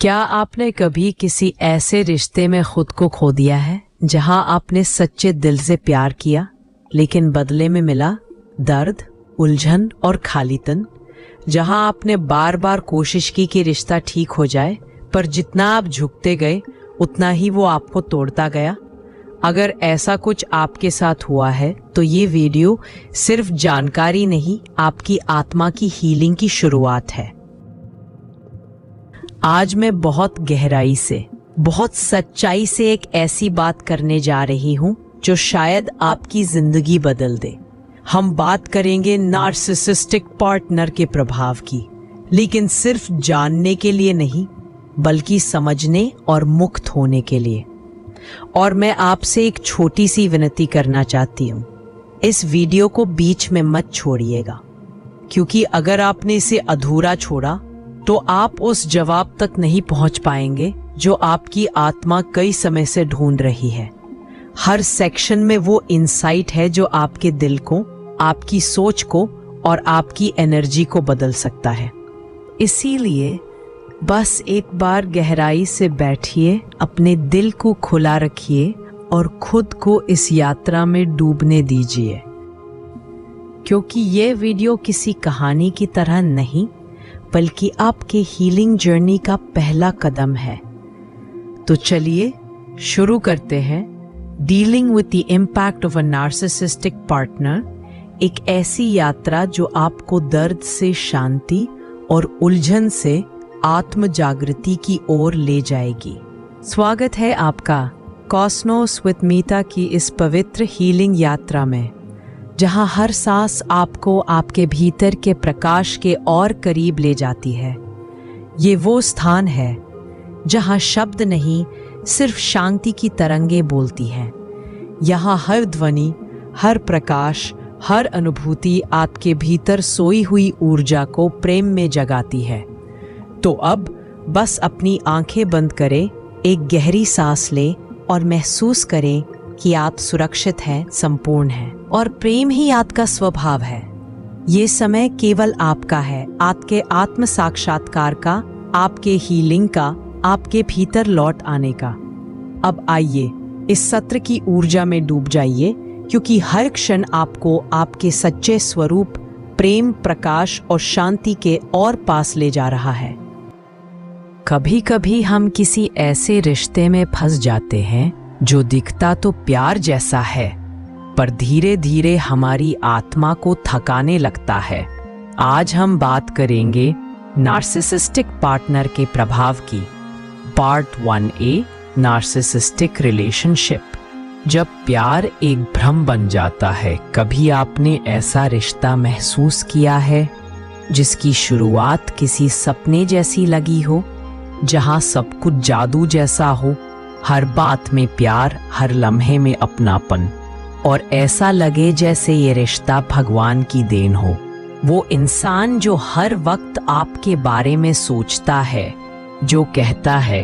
क्या आपने कभी किसी ऐसे रिश्ते में खुद को खो दिया है जहां आपने सच्चे दिल से प्यार किया, लेकिन बदले में मिला दर्द, उलझन और खालीपन? जहां आपने बार बार कोशिश की कि रिश्ता ठीक हो जाए, पर जितना आप झुकते गए उतना ही वो आपको तोड़ता गया? अगर ऐसा कुछ आपके साथ हुआ है तो ये वीडियो सिर्फ जानकारी नहीं, आपकी आत्मा की हीलिंग की शुरुआत है। आज मैं बहुत गहराई से, बहुत सच्चाई से एक ऐसी बात करने जा रही हूं जो शायद आपकी जिंदगी बदल दे। हम बात करेंगे नार्सिसिस्टिक पार्टनर के प्रभाव की, लेकिन सिर्फ जानने के लिए नहीं, बल्कि समझने और मुक्त होने के लिए। और मैं आपसे एक छोटी सी विनती करना चाहती हूं, इस वीडियो को बीच में मत छोड़िएगा, क्योंकि अगर आपने इसे अधूरा छोड़ा तो आप उस जवाब तक नहीं पहुंच पाएंगे जो आपकी आत्मा कई समय से ढूंढ रही है। हर सेक्शन में वो इंसाइट है जो आपके दिल को, आपकी सोच को और आपकी एनर्जी को बदल सकता है। इसीलिए बस एक बार गहराई से बैठिए, अपने दिल को खुला रखिए और खुद को इस यात्रा में डूबने दीजिए, क्योंकि ये वीडियो किसी कहानी की तरह नहीं, बल्कि आपके हीलिंग जर्नी का पहला कदम है। तो चलिए शुरू करते हैं। Dealing with the impact of a narcissistic partner, एक ऐसी यात्रा जो आपको दर्द से शांति और उलझन से आत्म जागृति की ओर ले जाएगी। स्वागत है आपका कॉस्मोस विद मीता की इस पवित्र हीलिंग यात्रा में, जहां हर सांस आपको आपके भीतर के प्रकाश के और करीब ले जाती है। ये वो स्थान है जहां शब्द नहीं, सिर्फ शांति की तरंगे बोलती हैं। यहाँ हर ध्वनि, हर प्रकाश, हर अनुभूति आपके भीतर सोई हुई ऊर्जा को प्रेम में जगाती है। तो अब बस अपनी आंखें बंद करें, एक गहरी सांस लें और महसूस करें कि आप सुरक्षित हैं, संपूर्ण हैं और प्रेम ही आपका स्वभाव है। ये समय केवल आपका है, आपके आत्म साक्षात्कार का, आपके हीलिंग का, आपके भीतर लौट आने का। अब आइए इस सत्र की ऊर्जा में डूब जाइए, क्योंकि हर क्षण आपको आपके सच्चे स्वरूप, प्रेम, प्रकाश और शांति के और पास ले जा रहा है। कभी कभी हम किसी ऐसे रिश्ते में फंस जाते हैं जो दिखता तो प्यार जैसा है, पर धीरे धीरे हमारी आत्मा को थकाने लगता है। आज हम बात करेंगे नार्सिसिस्टिक पार्टनर के प्रभाव की। Part 1A, narcissistic relationship. जब प्यार एक भ्रम बन जाता है, कभी आपने ऐसा रिश्ता महसूस किया है जिसकी शुरुआत किसी सपने जैसी लगी हो, जहां सब कुछ जादू जैसा हो, हर बात में प्यार, हर लम्हे में अपनापन, और ऐसा लगे जैसे ये रिश्ता भगवान की देन हो। वो इंसान जो हर वक्त आपके बारे में सोचता है, जो कहता है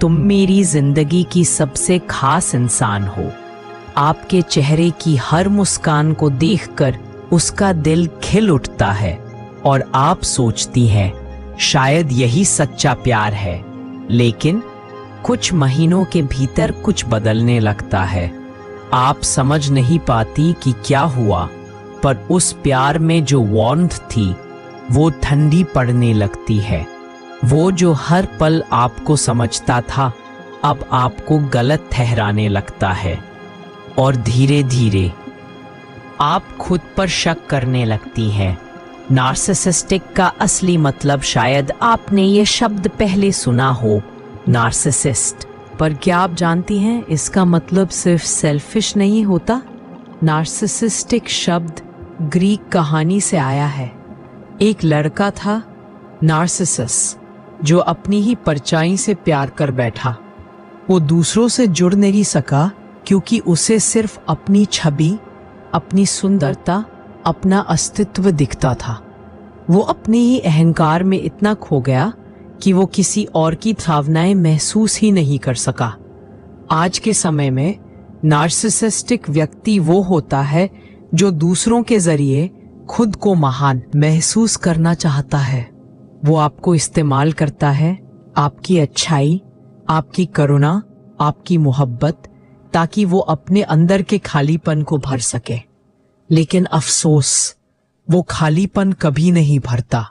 तुम मेरी जिंदगी की सबसे खास इंसान हो। आपके चेहरे की हर मुस्कान को देखकर उसका दिल खिल उठता है और आप सोचती हैं शायद यही सच्चा प्यार है। लेकिन कुछ महीनों के भीतर कुछ बदलने लगता है। आप समझ नहीं पाती कि क्या हुआ, पर उस प्यार में जो वार्मथ थी वो ठंडी पड़ने लगती है। वो जो हर पल आपको समझता था, अब आपको गलत ठहराने लगता है। और धीरे धीरे आप खुद पर शक करने लगती हैं। नार्सिसिस्टिक का असली मतलब शायद आपने ये शब्द पहले सुना हो, नार्सिसिस्ट। पर क्या आप जानती हैं इसका मतलब सिर्फ सेल्फिश नहीं होता। नार्सिसिस्टिक शब्द ग्रीक कहानी से आया है। एक लड़का था नार्सिसस, जो अपनी ही परछाई से प्यार कर बैठा। वो दूसरों से जुड़ नहीं सका, क्योंकि उसे सिर्फ अपनी छवि, अपनी सुंदरता, अपना अस्तित्व दिखता था। वो अपने ही अहंकार में इतना खो गया कि वो किसी और की भावनाएं महसूस ही नहीं कर सका। आज के समय में नार्सिसिस्टिक व्यक्ति वो होता है जो दूसरों के जरिए खुद को महान महसूस करना चाहता है। वो आपको इस्तेमाल करता है, आपकी अच्छाई, आपकी करुणा, आपकी मोहब्बत, ताकि वो अपने अंदर के खालीपन को भर सके। लेकिन अफसोस, वो खालीपन कभी नहीं भरता।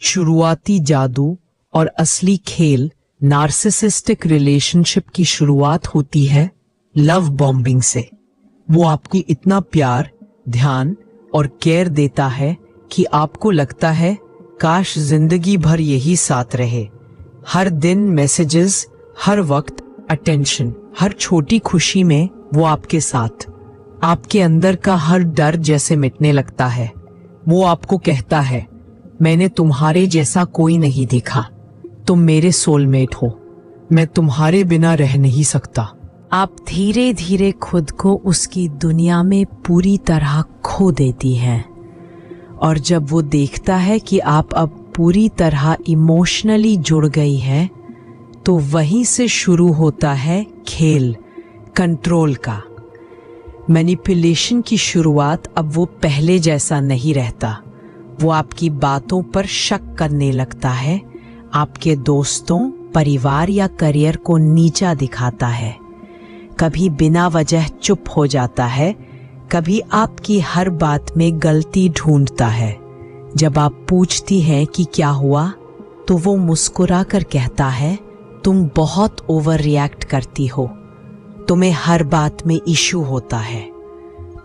शुरुआती जादू और असली खेल नार्सिसिस्टिक रिलेशनशिप की शुरुआत होती है लव बॉम्बिंग से। वो आपको इतना प्यार, ध्यान और केयर देता है कि आपको लगता है काश जिंदगी भर यही साथ रहे। हर दिन मैसेजेस, हर वक्त अटेंशन, हर छोटी खुशी में वो आपके साथ। आपके अंदर का हर डर जैसे मिटने लगता है। वो आपको कहता है, मैंने तुम्हारे जैसा कोई नहीं देखा, तुम मेरे सोलमेट हो, मैं तुम्हारे बिना रह नहीं सकता। आप धीरे धीरे खुद को उसकी दुनिया में पूरी तरह खो देती हैं। और जब वो देखता है कि आप अब पूरी तरह इमोशनली जुड़ गई हैं, तो वहीं से शुरू होता है खेल कंट्रोल का। मैनिपुलेशन की शुरुआत अब वो पहले जैसा नहीं रहता। वो आपकी बातों पर शक करने लगता है, आपके दोस्तों, परिवार या करियर को नीचा दिखाता है। कभी बिना वजह चुप हो जाता है, कभी आपकी हर बात में गलती ढूंढता है। जब आप पूछती हैं कि क्या हुआ, तो वो मुस्कुरा कर कहता है, तुम बहुत ओवर रिएक्ट करती हो, तुम्हें हर बात में इशू होता है,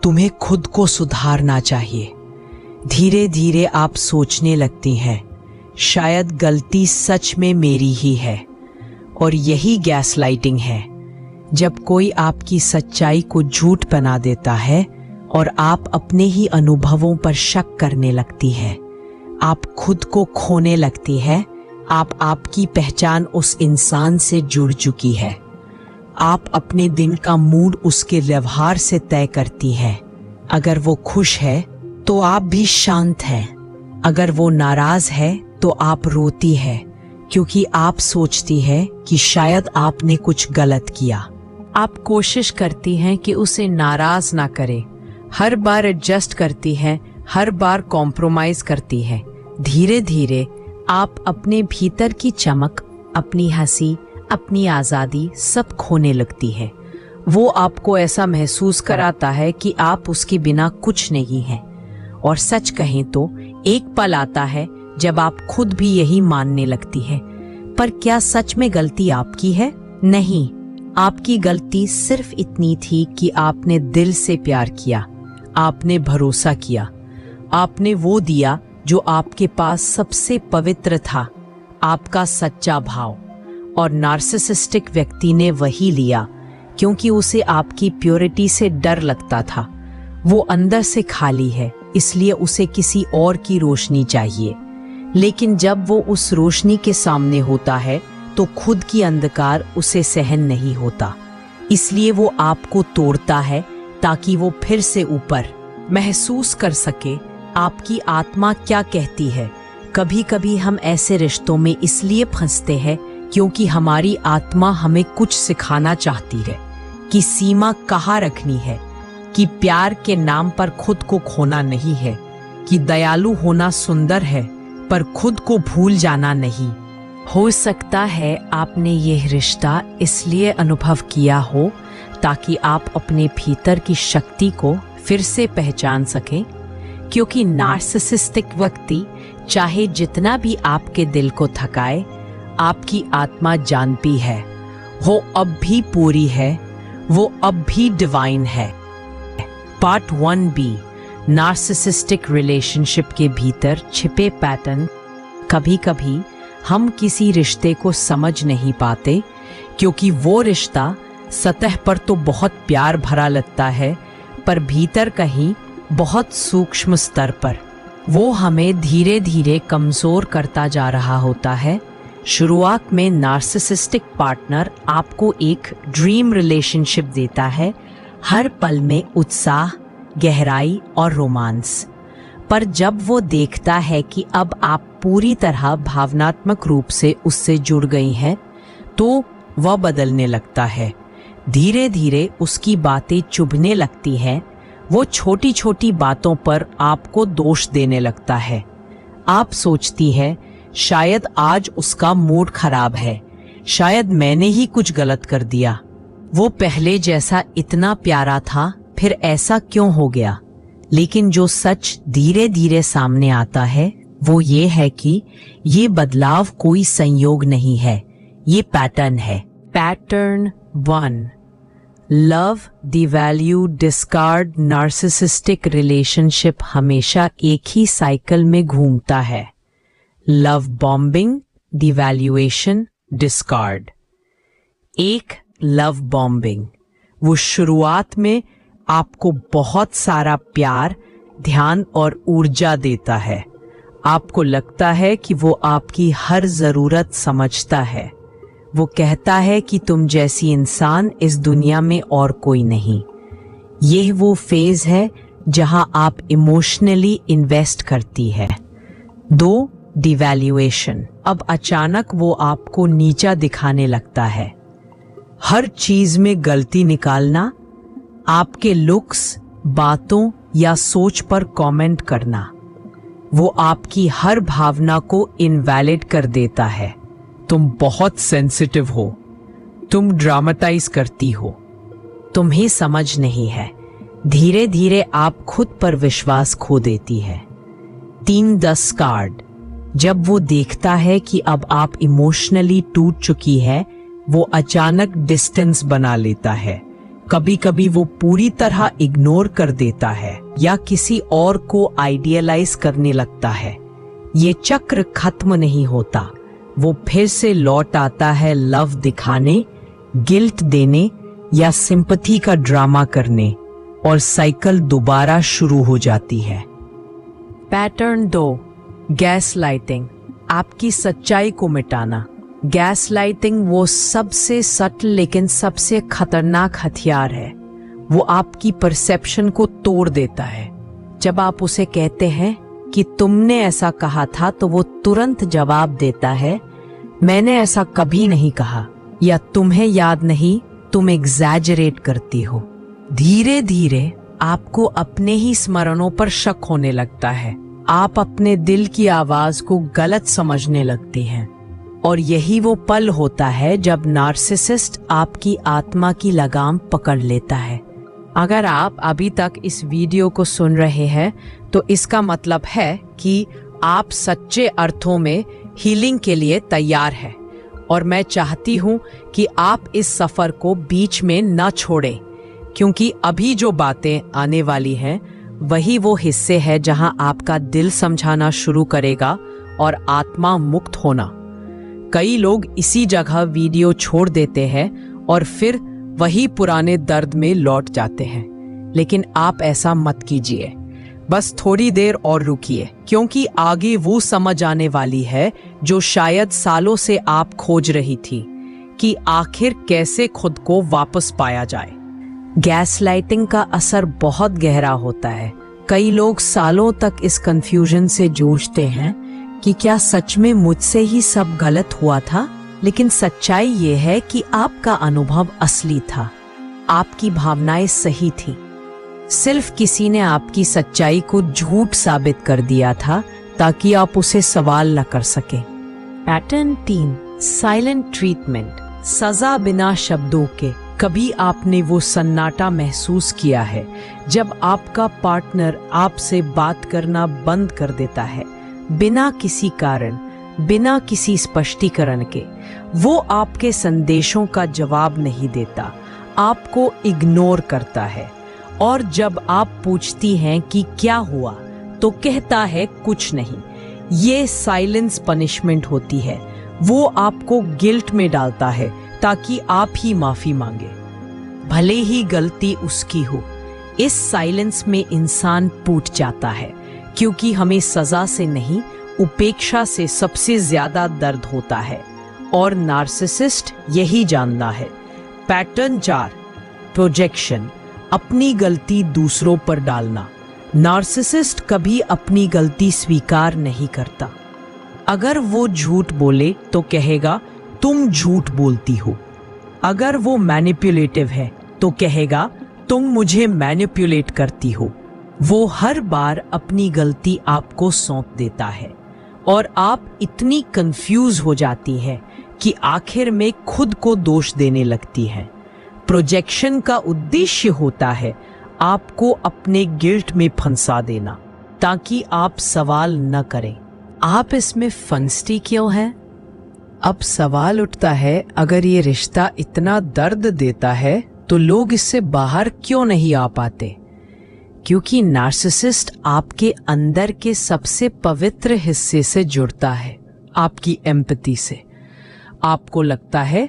तुम्हें खुद को सुधारना चाहिए। धीरे धीरे आप सोचने लगती हैं, शायद गलती सच में मेरी ही है। और यही गैसलाइटिंग है, जब कोई आपकी सच्चाई को झूठ बना देता है और आप अपने ही अनुभवों पर शक करने लगती है। आप खुद को खोने लगती है। आपकी पहचान उस इंसान से जुड़ चुकी है। आप अपने दिन का मूड उसके व्यवहार से तय करती है। अगर वो खुश है तो आप भी शांत हैं, अगर वो नाराज है तो आप रोती है, क्योंकि आप सोचती है कि शायद आपने कुछ गलत किया। आप कोशिश करती हैं कि उसे नाराज ना करें, हर बार एडजस्ट करती हैं, हर बार कॉम्प्रोमाइज करती हैं। धीरे धीरे आप अपने भीतर की चमक, अपनी हंसी, अपनी आज़ादी सब खोने लगती है। वो आपको ऐसा महसूस कराता है कि आप उसके बिना कुछ नहीं हैं। और सच कहें तो एक पल आता है जब आप खुद भी यही मानने लगती है। पर क्या सच में गलती आपकी है? नहीं, आपकी गलती सिर्फ इतनी थी कि आपने दिल से प्यार किया, आपने भरोसा किया, आपने वो दिया जो आपके पास सबसे पवित्र था, आपका सच्चा भाव। और नार्सिसिस्टिक व्यक्ति ने वही लिया, क्योंकि उसे आपकी प्योरिटी से डर लगता था। वो अंदर से खाली है, इसलिए उसे किसी और की रोशनी चाहिए। लेकिन जब वो उस रोशनी के सामने होता है तो खुद की अंधकार उसे सहन नहीं होता, इसलिए वो आपको तोड़ता है ताकि वो फिर से ऊपर महसूस कर सके आपकी आत्मा क्या कहती है। कभी कभी हम ऐसे रिश्तों में इसलिए फंसते हैं क्योंकि हमारी आत्मा हमें कुछ सिखाना चाहती है कि सीमा कहाँ रखनी है, कि प्यार के नाम पर खुद को खोना नहीं है, कि दयालु होना सुंदर है पर खुद को भूल जाना नहीं। हो सकता है आपने यह रिश्ता इसलिए अनुभव किया हो ताकि आप अपने भीतर की शक्ति को फिर से पहचान सकें, क्योंकि नार्सिसिस्टिक व्यक्ति चाहे जितना भी आपके दिल को थकाए, आपकी आत्मा जानती है वो अब भी पूरी है, वो अब भी डिवाइन है। पार्ट 1B, नार्सिसिस्टिक रिलेशनशिप के भीतर छिपे पैटर्न। कभी कभी हम किसी रिश्ते को समझ नहीं पाते क्योंकि वो रिश्ता सतह पर तो बहुत प्यार भरा लगता है, पर भीतर कहीं बहुत सूक्ष्म स्तर पर वो हमें धीरे धीरे कमजोर करता जा रहा होता है। शुरुआत में नार्सिसिस्टिक पार्टनर आपको एक ड्रीम रिलेशनशिप देता है, हर पल में उत्साह, गहराई और रोमांस। पर जब वो देखता है कि अब आप पूरी तरह भावनात्मक रूप से उससे जुड़ गई हैं, तो वह बदलने लगता है। धीरे धीरे उसकी बातें चुभने लगती हैं, वो छोटी छोटी बातों पर आपको दोष देने लगता है। आप सोचती है शायद आज उसका मूड खराब है, शायद मैंने ही कुछ गलत कर दिया। वो पहले जैसा इतना प्यारा था, फिर ऐसा क्यों हो गया? लेकिन जो सच धीरे धीरे सामने आता है वो ये है कि ये बदलाव कोई संयोग नहीं है, ये पैटर्न है। Pattern 1, love, devalue, discard, narcissistic relationship हमेशा एक ही साइकिल में घूमता है। Love bombing, devaluation, discard. एक लव बॉम्बिंग, वो शुरुआत में आपको बहुत सारा प्यार, ध्यान और ऊर्जा देता है। आपको लगता है कि वो आपकी हर जरूरत समझता है। वो कहता है कि तुम जैसी इंसान इस दुनिया में और कोई नहीं। यह वो फेज है जहां आप इमोशनली इन्वेस्ट करती है। 2, डिवैल्यूएशन। अब अचानक वो आपको नीचा दिखाने लगता है। हर चीज में गलती निकालना, आपके लुक्स, बातों या सोच पर कमेंट करना। वो आपकी हर भावना को इनवैलिड कर देता है। तुम बहुत सेंसिटिव हो, तुम ड्रामेटाइज करती हो, तुम्हें समझ नहीं है। धीरे धीरे आप खुद पर विश्वास खो देती है। 3, डिस्कार्ड। जब वो देखता है कि अब आप इमोशनली टूट चुकी है, वो अचानक डिस्टेंस बना लेता है। कभी कभी वो पूरी तरह इग्नोर कर देता है या किसी और को आइडियलाइज करने लगता है। ये चक्र खत्म नहीं होता, वो फिर से लौट आता है लव दिखाने, गिल्ट देने या सिंपैथी का ड्रामा करने, और साइकिल दोबारा शुरू हो जाती है। पैटर्न 2, गैस लाइटिंग, आपकी सच्चाई को मिटाना। गैस लाइटिंग वो सबसे सटल लेकिन सबसे खतरनाक हथियार है। वो आपकी परसेप्शन को तोड़ देता है। जब आप उसे कहते हैं कि तुमने ऐसा कहा था, तो वो तुरंत जवाब देता है, मैंने ऐसा कभी नहीं कहा, या तुम्हें याद नहीं, तुम एग्जैजरेट करती हो। धीरे धीरे आपको अपने ही स्मरणों पर शक होने लगता है। आप अपने दिल की आवाज को गलत समझने लगती हैं। और यही वो पल होता है जब नार्सिसिस्ट आपकी आत्मा की लगाम पकड़ लेता है। अगर आप अभी तक इस वीडियो को सुन रहे हैं तो इसका मतलब है कि आप सच्चे अर्थों में हीलिंग के लिए तैयार हैं। और मैं चाहती हूँ कि आप इस सफर को बीच में न छोड़ें, क्योंकि अभी जो बातें आने वाली हैं वही वो हिस्से हैं जहां आपका दिल समझाना शुरू करेगा और आत्मा मुक्त होना। कई लोग इसी जगह वीडियो छोड़ देते हैं और फिर वही पुराने दर्द में लौट जाते हैं, लेकिन आप ऐसा मत कीजिए। बस थोड़ी देर और रुकिए, क्योंकि आगे वो समझ आने वाली है जो शायद सालों से आप खोज रही थी, कि आखिर कैसे खुद को वापस पाया जाए। गैसलाइटिंग का असर बहुत गहरा होता है। कई लोग सालों तक इस कंफ्यूजन से जूझते हैं कि क्या सच में मुझसे ही सब गलत हुआ था। लेकिन सच्चाई ये है कि आपका अनुभव असली था, आपकी भावनाएं सही थी। सिर्फ किसी ने आपकी सच्चाई को झूठ साबित कर दिया था ताकि आप उसे सवाल न कर सके। पैटर्न 3, साइलेंट ट्रीटमेंट, सजा बिना शब्दों के। कभी आपने वो सन्नाटा महसूस किया है जब आपका पार्टनर आपसे बात करना बंद कर देता है, बिना किसी कारण, बिना किसी स्पष्टीकरण के। वो आपके संदेशों का जवाब नहीं देता, आपको इग्नोर करता है। और जब आप पूछती हैं कि क्या हुआ, तो कहता है कुछ नहीं। ये साइलेंस पनिशमेंट होती है। वो आपको गिल्ट में डालता है ताकि आप ही माफी मांगे, भले ही गलती उसकी हो। इस साइलेंस में इंसान टूट जाता है, क्योंकि हमें सजा से नहीं, उपेक्षा से सबसे ज्यादा दर्द होता है, और नार्सिसिस्ट यही जानता है। पैटर्न 4, प्रोजेक्शन, अपनी गलती दूसरों पर डालना। नार्सिसिस्ट कभी अपनी गलती स्वीकार नहीं करता। अगर वो झूठ बोले तो कहेगा तुम झूठ बोलती हो। अगर वो मैनिपुलेटिव है तो कहेगा तुम मुझे मैनिपुलेट करती हो। वो हर बार अपनी गलती आपको सौंप देता है और आप इतनी कंफ्यूज हो जाती है कि आखिर में खुद को दोष देने लगती हैं। प्रोजेक्शन का उद्देश्य होता है आपको अपने गिल्ट में फंसा देना ताकि आप सवाल न करें, आप इसमें फंसती क्यों हैं? अब सवाल उठता है, अगर ये रिश्ता इतना दर्द देता है तो लोग इससे बाहर क्यों नहीं आ पाते? क्योंकि नार्सिसिस्ट आपके अंदर के सबसे पवित्र हिस्से से जुड़ता है, आपकी एम्पैथी से। आपको लगता है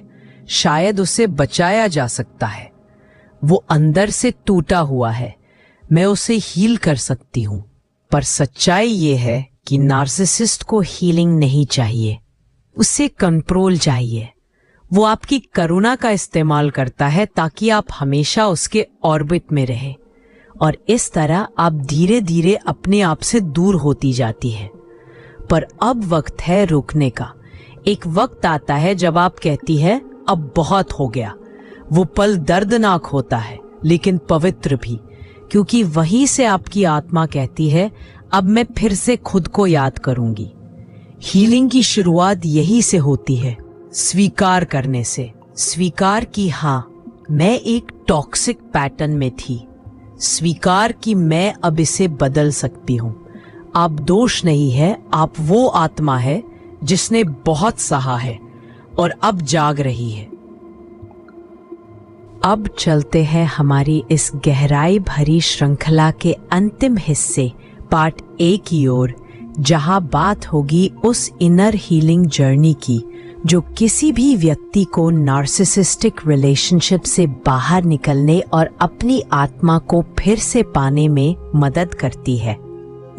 शायद उसे बचाया जा सकता है, वो अंदर से टूटा हुआ है, मैं उसे हील कर सकती हूं। पर सच्चाई ये है कि नार्सिसिस्ट को हीलिंग नहीं चाहिए, उसे कंट्रोल चाहिए। वो आपकी करुणा का इस्तेमाल करता है ताकि आप हमेशा उसके ऑर्बिट में रहें, और इस तरह आप धीरे धीरे अपने आप से दूर होती जाती है। पर अब वक्त है रुकने का। एक वक्त आता है जब आप कहती है अब बहुत हो गया। वो पल दर्दनाक होता है लेकिन पवित्र भी, क्योंकि वहीं से आपकी आत्मा कहती है अब मैं फिर से खुद को याद करूंगी। हीलिंग की शुरुआत यही से होती है, स्वीकार करने से। स्वीकार कि हाँ, मैं एक टॉक्सिक पैटर्न में थी। स्वीकार कि मैं अब इसे बदल सकती हूं। आप दोष नहीं है, आप वो आत्मा है जिसने बहुत सहा है और अब जाग रही है। अब चलते हैं हमारी इस गहराई भरी श्रृंखला के अंतिम हिस्से पार्ट ए की ओर, जहां बात होगी उस इनर हीलिंग जर्नी की जो किसी भी व्यक्ति को नार्सिसिस्टिक रिलेशनशिप से बाहर निकलने और अपनी आत्मा को फिर से पाने में मदद करती है।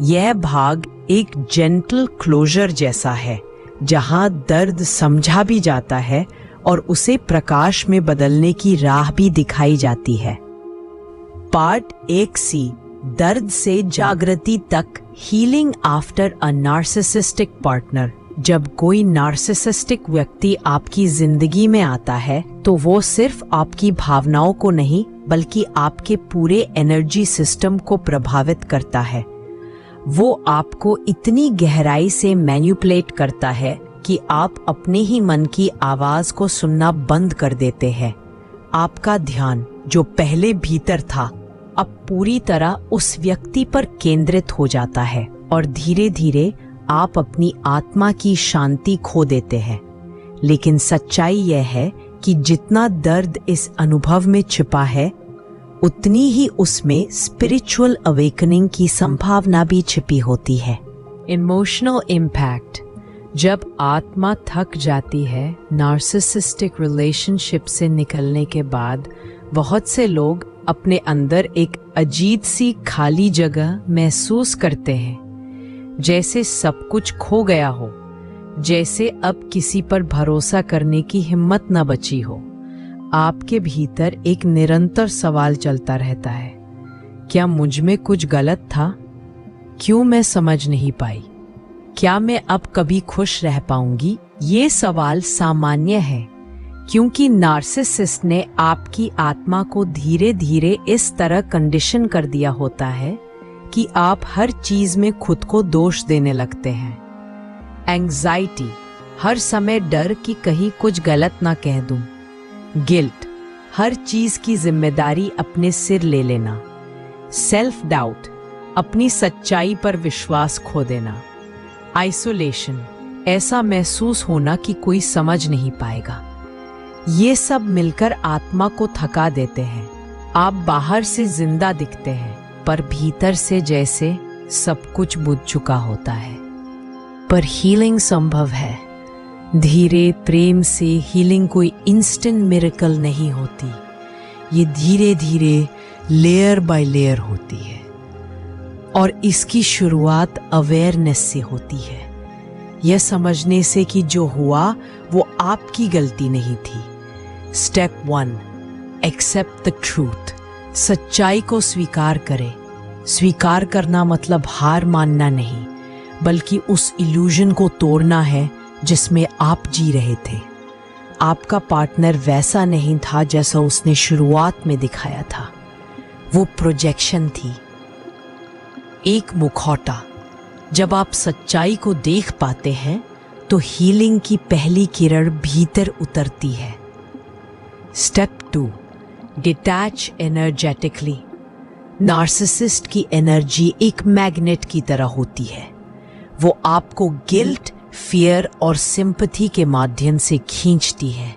यह भाग एक जेंटल क्लोजर जैसा है, जहां दर्द समझा भी जाता है और उसे प्रकाश में बदलने की राह भी दिखाई जाती है। पार्ट 1C, दर्द से जागृति तक, healing after a narcissistic partner. जब कोई नार्सिसिस्टिक व्यक्ति आपकी जिंदगी में आता है तो वो सिर्फ आपकी भावनाओं को नहीं बल्कि आपके पूरे एनर्जी सिस्टम को प्रभावित करता है। वो आपको इतनी गहराई से मैनिपुलेट करता है कि आप अपने ही मन की आवाज को सुनना बंद कर देते हैं। आपका ध्यान जो पहले भीतर था अब पूरी तरह उस व्यक्ति पर केंद्रित हो जाता है और धीरे धीरे आप अपनी आत्मा की शांति खो देते हैं। लेकिन सच्चाई यह है कि जितना दर्द इस अनुभव में छिपा है उतनी ही उसमें स्पिरिचुअल अवेकनिंग की संभावना भी छिपी होती है। Emotional impact. जब आत्मा थक जाती है नार्सिसिस्टिक रिलेशनशिप से निकलने के बाद, बहुत से लोग अपने अंदर एक अजीब सी खाली जगह महसूस करते हैं, जैसे सब कुछ खो गया हो, जैसे अब किसी पर भरोसा करने की हिम्मत न बची हो। आपके भीतर एक निरंतर सवाल चलता रहता है, क्या मुझ में कुछ गलत था? क्यों मैं समझ नहीं पाई? क्या मैं अब कभी खुश रह पाऊंगी? ये सवाल सामान्य है क्योंकि नार्सिसिस्ट ने आपकी आत्मा को धीरे धीरे इस तरह कंडीशन कर दिया होता है कि आप हर चीज में खुद को दोष देने लगते हैं। एंग्जाइटी, हर समय डर कि कहीं कुछ गलत ना कह दूं। गिल्ट, हर चीज की जिम्मेदारी अपने सिर ले लेना। सेल्फ डाउट, अपनी सच्चाई पर विश्वास खो देना। आइसोलेशन, ऐसा महसूस होना कि कोई समझ नहीं पाएगा। ये सब मिलकर आत्मा को थका देते हैं। आप बाहर से जिंदा दिखते हैं पर भीतर से जैसे सब कुछ बुझ चुका होता है। पर हीलिंग संभव है। धीरे प्रेम से हीलिंग कोई इंस्टेंट मिरेकल नहीं होती। ये धीरे धीरे लेयर बाय लेयर होती है और इसकी शुरुआत अवेयरनेस से होती है। यह समझने से कि जो हुआ वो आपकी गलती नहीं थी। Step 1, accept the truth. सच्चाई को स्वीकार करें। स्वीकार करना मतलब हार मानना नहीं, बल्कि उस इल्यूजन को तोड़ना है जिसमें आप जी रहे थे। आपका पार्टनर वैसा नहीं था जैसा उसने शुरुआत में दिखाया था। वो प्रोजेक्शन थी, एक मुखौटा। जब आप सच्चाई को देख पाते हैं तो हीलिंग की पहली किरण भीतर उतरती है। Step 2, detach energetically. नार्सिसिस्ट की एनर्जी एक मैग्नेट की तरह होती है। वो आपको गिल्ट, फियर और सिंपैथी के माध्यम से खींचती है।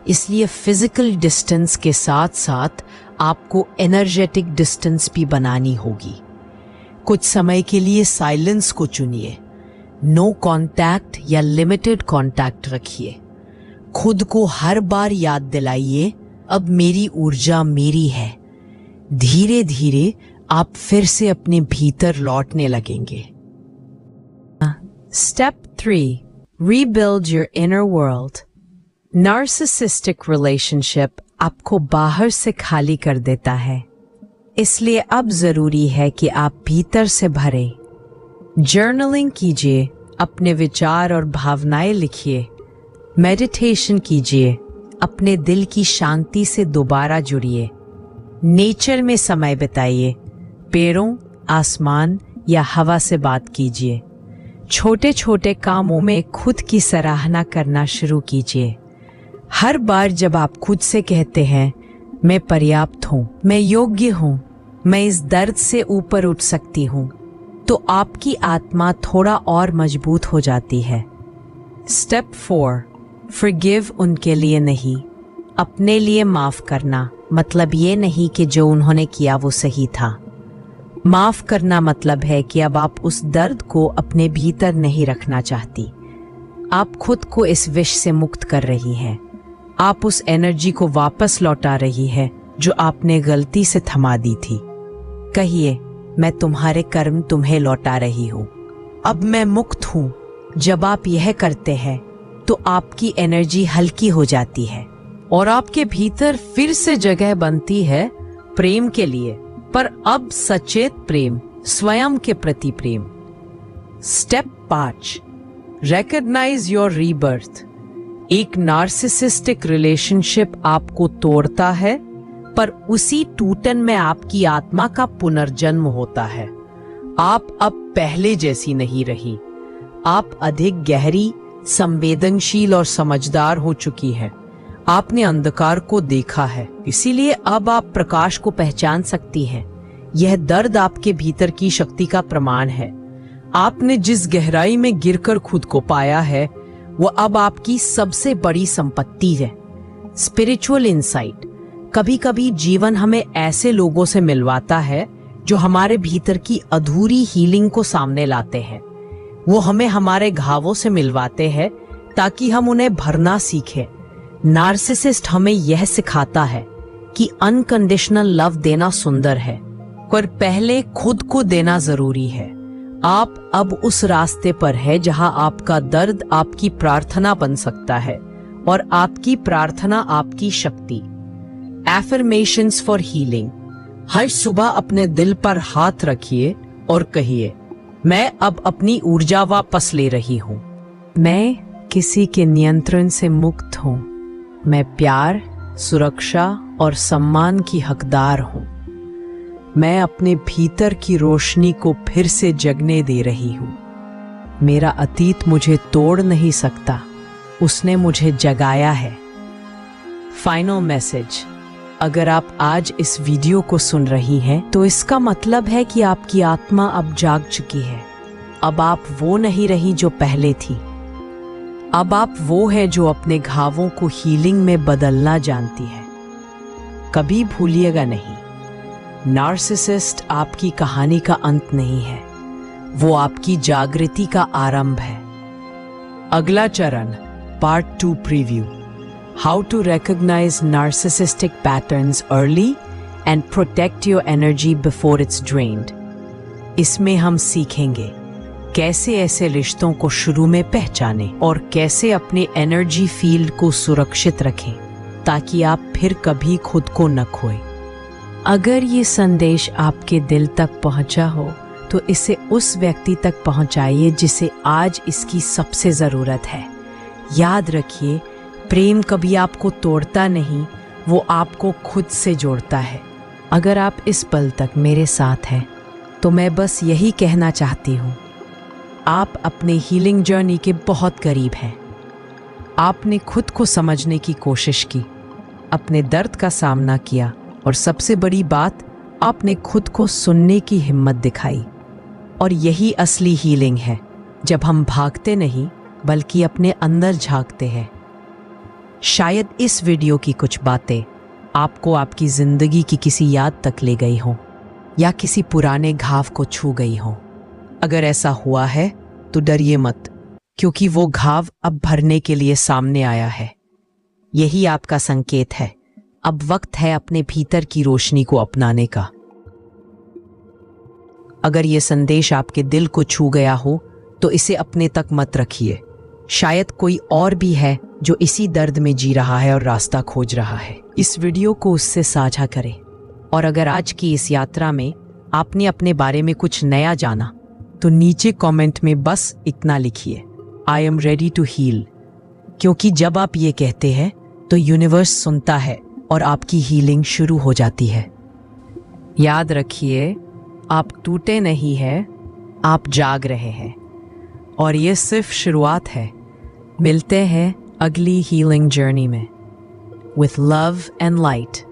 इसलिए फिजिकल डिस्टेंस के साथ साथ आपको एनर्जेटिक डिस्टेंस भी बनानी होगी। कुछ समय के लिए साइलेंस को चुनिए, नो कांटेक्ट या लिमिटेड कांटेक्ट रखिए। खुद को हर बार याद दिलाइए, अब मेरी ऊर्जा मेरी है। धीरे धीरे आप फिर से अपने भीतर लौटने लगेंगे। Step 3, rebuild your inner world. Narcissistic relationship आपको बाहर से खाली कर देता है, इसलिए अब जरूरी है कि आप भीतर से भरें। जर्नलिंग कीजिए, अपने विचार और भावनाएं लिखिए। मेडिटेशन कीजिए, अपने दिल की शांति से दोबारा जुड़िए। नेचर में समय बिताइए, पेड़ों, आसमान या हवा से बात कीजिए। छोटे छोटे कामों में खुद की सराहना करना शुरू कीजिए। हर बार जब आप खुद से कहते हैं मैं पर्याप्त हूं, मैं योग्य हूं, मैं इस दर्द से ऊपर उठ सकती हूं, तो आपकी आत्मा थोड़ा और मजबूत हो जाती है। स्टेप 4, फॉरगिव उनके लिए नहीं, अपने लिए माफ करना। मतलब ये नहीं कि जो उन्होंने किया वो सही था। माफ करना मतलब है कि अब आप उस दर्द को अपने भीतर नहीं रखना चाहती। आप खुद को इस विष से मुक्त कर रही हैं। आप उस एनर्जी को वापस लौटा रही है जो आपने गलती से थमा दी थी। कहिए, मैं तुम्हारे कर्म तुम्हें लौटा रही हूं। अब मैं मुक्त हूं। जब आप यह करते हैं तो आपकी एनर्जी हल्की हो जाती है और आपके भीतर फिर से जगह बनती है प्रेम के लिए, पर अब सचेत प्रेम, स्वयं के प्रति प्रेम। Step 5, recognise your rebirth. एक नार्सिसिस्टिक रिलेशनशिप आपको तोड़ता है, पर उसी टूटन में आपकी आत्मा का पुनर्जन्म होता है। आप अब पहले जैसी नहीं रही। आप अधिक गहरी, संवेदनशील और समझदार हो चुकी है। आपने अंधकार को देखा है, इसीलिए अब आप प्रकाश को पहचान सकती हैं। यह दर्द आपके भीतर की शक्ति का प्रमाण है। आपने जिस गहराई में गिरकर खुद को पाया है, वो अब आपकी सबसे बड़ी संपत्ति है। Spiritual insight. कभी कभी जीवन हमें ऐसे लोगों से मिलवाता है जो हमारे भीतर की अधूरी हीलिंग को सामने लाते हैं। वो हमें हमारे घावों से मिलवाते हैं ताकि हम उन्हें भरना सीखें। नार्सिसिस्ट हमें यह सिखाता है कि अनकंडीशनल लव देना सुंदर है, पर पहले खुद को देना जरूरी है। आप अब उस रास्ते पर है जहां आपका दर्द आपकी प्रार्थना बन सकता है और आपकी प्रार्थना आपकी शक्ति। Affirmations for healing. हर सुबह अपने दिल पर हाथ रखिए और कहिए, मैं अब अपनी ऊर्जा वापस ले रही हूँ। मैं किसी के नियंत्रण से मुक्त हूँ। मैं प्यार, सुरक्षा और सम्मान की हकदार हूँ। मैं अपने भीतर की रोशनी को फिर से जगने दे रही हूँ। मेरा अतीत मुझे तोड़ नहीं सकता, उसने मुझे जगाया है। Final message. अगर आप आज इस वीडियो को सुन रही हैं तो इसका मतलब है कि आपकी आत्मा अब जाग चुकी है। अब आप वो नहीं रही जो पहले थी। अब आप वो है जो अपने घावों को हीलिंग में बदलना जानती है। कभी भूलिएगा नहीं, नार्सिसिस्ट आपकी कहानी का अंत नहीं है, वो आपकी जागृति का आरंभ है। अगला चरण, part 2 preview. How to recognise narcissistic patterns early and protect your energy before it's drained. इसमें हम सीखेंगे कैसे ऐसे रिश्तों को शुरू में पहचानें और कैसे अपने एनर्जी फील्ड को सुरक्षित रखें ताकि आप फिर कभी खुद को न खोएं। अगर ये संदेश आपके दिल तक पहुंचा हो तो इसे उस व्यक्ति तक पहुंचाइए जिसे आज इसकी सबसे ज़रूरत है। याद रखिए, प्रेम कभी आपको तोड़ता नहीं, वो आपको खुद से जोड़ता है। अगर आप इस पल तक मेरे साथ हैं तो मैं बस यही कहना चाहती हूँ, आप अपने हीलिंग जर्नी के बहुत करीब हैं। आपने खुद को समझने की कोशिश की, अपने दर्द का सामना किया और सबसे बड़ी बात, आपने खुद को सुनने की हिम्मत दिखाई। और यही असली हीलिंग है, जब हम भागते नहीं बल्कि अपने अंदर झांकते हैं। शायद इस वीडियो की कुछ बातें आपको आपकी जिंदगी की किसी याद तक ले गई हों या किसी पुराने घाव को छू गई हों। अगर ऐसा हुआ है तो डरिए मत, क्योंकि वो घाव अब भरने के लिए सामने आया है। यही आपका संकेत है। अब वक्त है अपने भीतर की रोशनी को अपनाने का। अगर ये संदेश आपके दिल को छू गया हो तो इसे अपने तक मत रखिए। शायद कोई और भी है जो इसी दर्द में जी रहा है और रास्ता खोज रहा है। इस वीडियो को उससे साझा करें। और अगर आज की इस यात्रा में आपने अपने बारे में कुछ नया जाना तो नीचे कमेंट में बस इतना लिखिए, I am ready to heal. क्योंकि जब आप ये कहते हैं तो यूनिवर्स सुनता है और आपकी हीलिंग शुरू हो जाती है। याद रखिए, आप टूटे नहीं हैं, आप जाग रहे हैं और ये सिर्फ शुरुआत है। मिलते हैं अगली हीलिंग जर्नी में। With love and light.